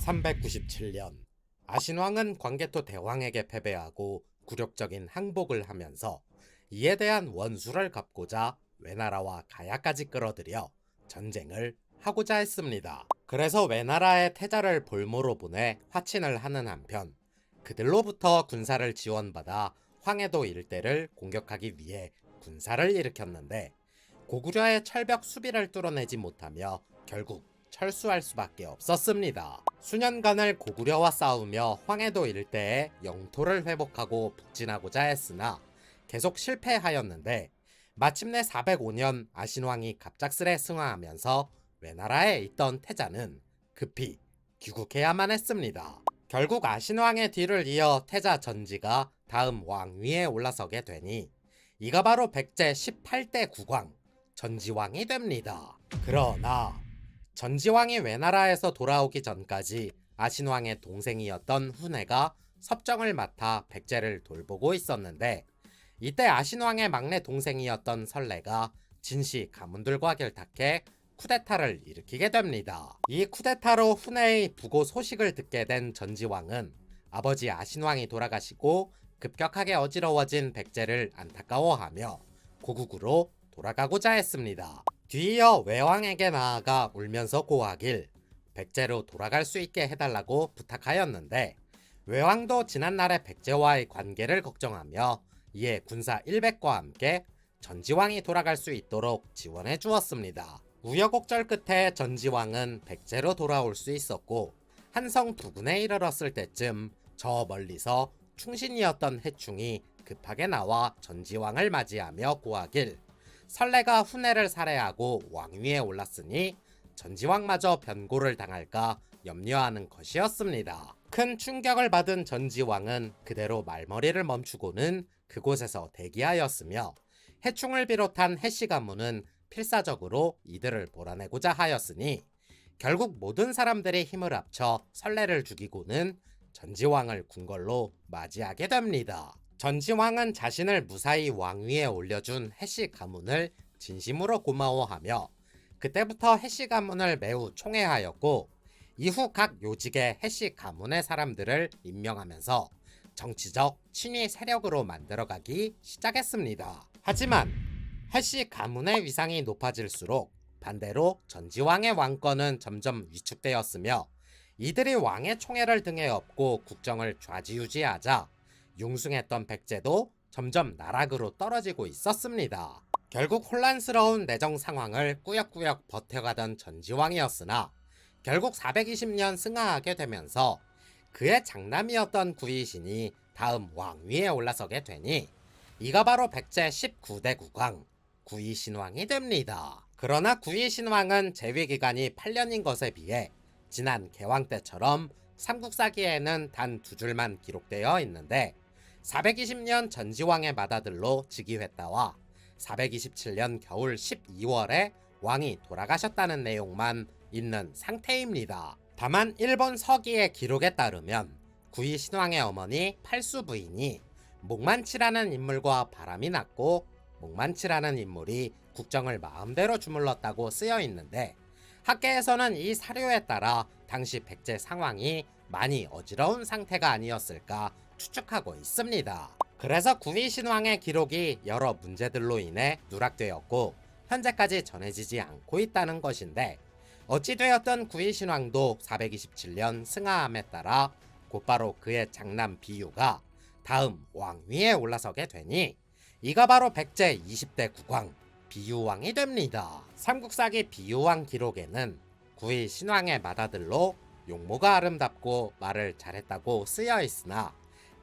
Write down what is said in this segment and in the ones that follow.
397년 아신왕은 광개토 대왕에게 패배하고 굴욕적인 항복을 하면서 이에 대한 원수를 갚고자 외나라와 가야까지 끌어들여 전쟁을 하고자 했습니다. 그래서 외나라의 태자를 볼모로 보내 화친을 하는 한편 그들로부터 군사를 지원받아 황해도 일대를 공격하기 위해 군사를 일으켰는데 고구려의 철벽 수비를 뚫어내지 못하며 결국 철수할 수밖에 없었습니다. 수년간을 고구려와 싸우며 황해도 일대의 영토를 회복하고 북진하고자 했으나 계속 실패하였는데 마침내 405년 아신왕이 갑작스레 승하하면서 외나라에 있던 태자는 급히 귀국해야만 했습니다. 결국 아신왕의 뒤를 이어 태자 전지가 다음 왕위에 올라서게 되니 이가 바로 백제 18대 국왕 전지왕이 됩니다. 그러나 전지왕이 외나라에서 돌아오기 전까지 아신왕의 동생이었던 훈해가 섭정을 맡아 백제를 돌보고 있었는데 이때 아신왕의 막내 동생이었던 설레가 진시 가문들과 결탁해 쿠데타를 일으키게 됩니다. 이 쿠데타로 훈해의 부고 소식을 듣게 된 전지왕은 아버지 아신왕이 돌아가시고 급격하게 어지러워진 백제를 안타까워하며 고국으로 돌아가고자 했습니다. 뒤이어 외왕에게 나아가 울면서 고하길 백제로 돌아갈 수 있게 해달라고 부탁하였는데 외왕도 지난날의 백제와의 관계를 걱정하며 이에 군사 100과 함께 전지왕이 돌아갈 수 있도록 지원해 주었습니다. 우여곡절 끝에 전지왕은 백제로 돌아올 수 있었고 한성 부근에 이르렀을 때쯤 저 멀리서 충신이었던 해충이 급하게 나와 전지왕을 맞이하며 고하길 설레가 훈해를 살해하고 왕위에 올랐으니 전지왕마저 변고를 당할까 염려하는 것이었습니다. 큰 충격을 받은 전지왕은 그대로 말머리를 멈추고는 그곳에서 대기하였으며 해충을 비롯한 해씨 가문은 필사적으로 이들을 몰아내고자 하였으니 결국 모든 사람들이 힘을 합쳐 설레를 죽이고는 전지왕을 궁궐로 맞이하게 됩니다. 전지왕은 자신을 무사히 왕위에 올려준 해씨 가문을 진심으로 고마워하며 그때부터 해씨 가문을 매우 총애하였고 이후 각 요직의 해씨 가문의 사람들을 임명하면서 정치적 친위 세력으로 만들어가기 시작했습니다. 하지만 해씨 가문의 위상이 높아질수록 반대로 전지왕의 왕권은 점점 위축되었으며 이들이 왕의 총애를 등에 업고 국정을 좌지우지하자 융숭했던 백제도 점점 나락으로 떨어지고 있었습니다. 결국 혼란스러운 내정 상황을 꾸역꾸역 버텨가던 전지왕이었으나 결국 420년 승하하게 되면서 그의 장남이었던 구이신이 다음 왕위에 올라서게 되니 이가 바로 백제 19대 국왕 구이신왕이 됩니다. 그러나 구이신왕은 재위기간이 8년인 것에 비해 지난 개왕 때처럼 삼국사기에는 단 2줄만 기록되어 있는데 420년 전지왕의 맏아들로 즉위했다와 427년 겨울 12월에 왕이 돌아가셨다는 내용만 있는 상태입니다. 다만 일본 서기의 기록에 따르면 구이신왕의 어머니 팔수 부인이 목만치라는 인물과 바람이 났고 목만치라는 인물이 국정을 마음대로 주물렀다고 쓰여 있는데 학계에서는 이 사료에 따라 당시 백제 상황이 많이 어지러운 상태가 아니었을까 추측하고 있습니다. 그래서 구이신왕의 기록이 여러 문제들로 인해 누락되었고 현재까지 전해지지 않고 있다는 것인데 어찌되었든 구이신왕도 427년 승하함에 따라 곧바로 그의 장남 비유가 다음 왕위에 올라서게 되니 이가 바로 백제 20대 국왕 비유왕이 됩니다. 삼국사기 비유왕 기록에는 구이신왕의 맏아들로 용모가 아름답고 말을 잘했다고 쓰여 있으나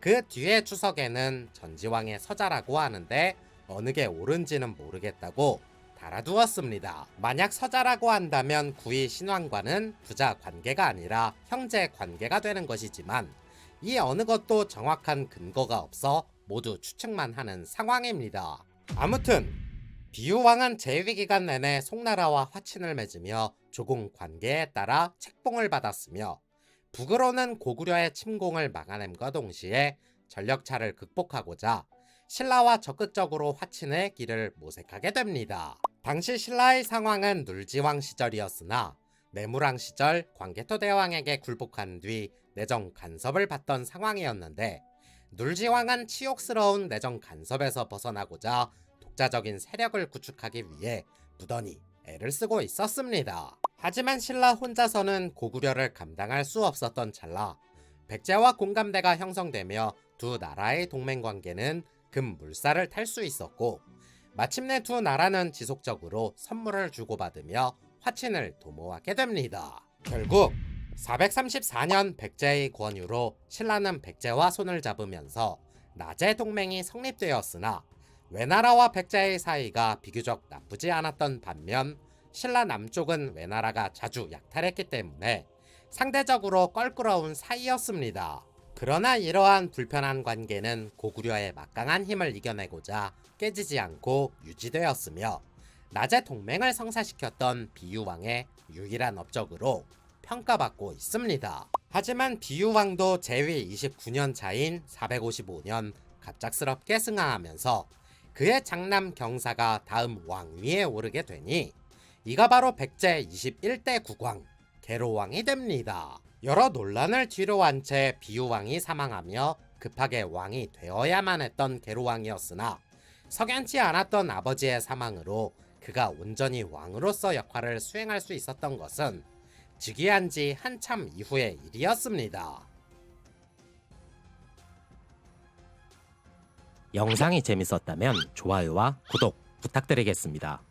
그 뒤에 추석에는 전지왕의 서자라고 하는데 어느 게 옳은지는 모르겠다고 달아두었습니다. 만약 서자라고 한다면 구이신왕과는 부자 관계가 아니라 형제 관계가 되는 것이지만 이 어느 것도 정확한 근거가 없어 모두 추측만 하는 상황입니다. 아무튼 비유왕은 재위기간 내내 송나라와 화친을 맺으며 조공 관계에 따라 책봉을 받았으며 북으로는 고구려의 침공을 막아냄과 동시에 전력차를 극복하고자 신라와 적극적으로 화친의 길을 모색하게 됩니다. 당시 신라의 상황은 눌지왕 시절이었으나 내무랑 시절 광개토 대왕에게 굴복한 뒤 내정 간섭을 받던 상황이었는데 눌지왕은 치욕스러운 내정 간섭에서 벗어나고자 독자적인 세력을 구축하기 위해 부단히 애를 쓰고 있었습니다. 하지만 신라 혼자서는 고구려를 감당할 수 없었던 찰나 백제와 공감대가 형성되며 두 나라의 동맹관계는 급물살을 탈 수 있었고 마침내 두 나라는 지속적으로 선물을 주고받으며 화친을 도모하게 됩니다. 결국 434년 백제의 권유로 신라는 백제와 손을 잡으면서 나제 동맹이 성립되었으나 외나라와 백제의 사이가 비교적 나쁘지 않았던 반면 신라 남쪽은 외나라가 자주 약탈했기 때문에 상대적으로 껄끄러운 사이였습니다. 그러나 이러한 불편한 관계는 고구려의 막강한 힘을 이겨내고자 깨지지 않고 유지되었으며 나제 동맹을 성사시켰던 비유왕의 유일한 업적으로 평가받고 있습니다. 하지만 비유왕도 재위 29년 차인 455년 갑작스럽게 승하하면서 그의 장남 경사가 다음 왕위에 오르게 되니 이가 바로 백제 21대 국왕 계로왕이 됩니다. 여러 논란을 뒤로한 채 비유왕이 사망하며 급하게 왕이 되어야만 했던 계로왕이었으나 석연치 않았던 아버지의 사망으로 그가 온전히 왕으로서 역할을 수행할 수 있었던 것은 즉위한 지 한참 이후의 일이었습니다. 영상이 재밌었다면 좋아요와 구독 부탁드리겠습니다.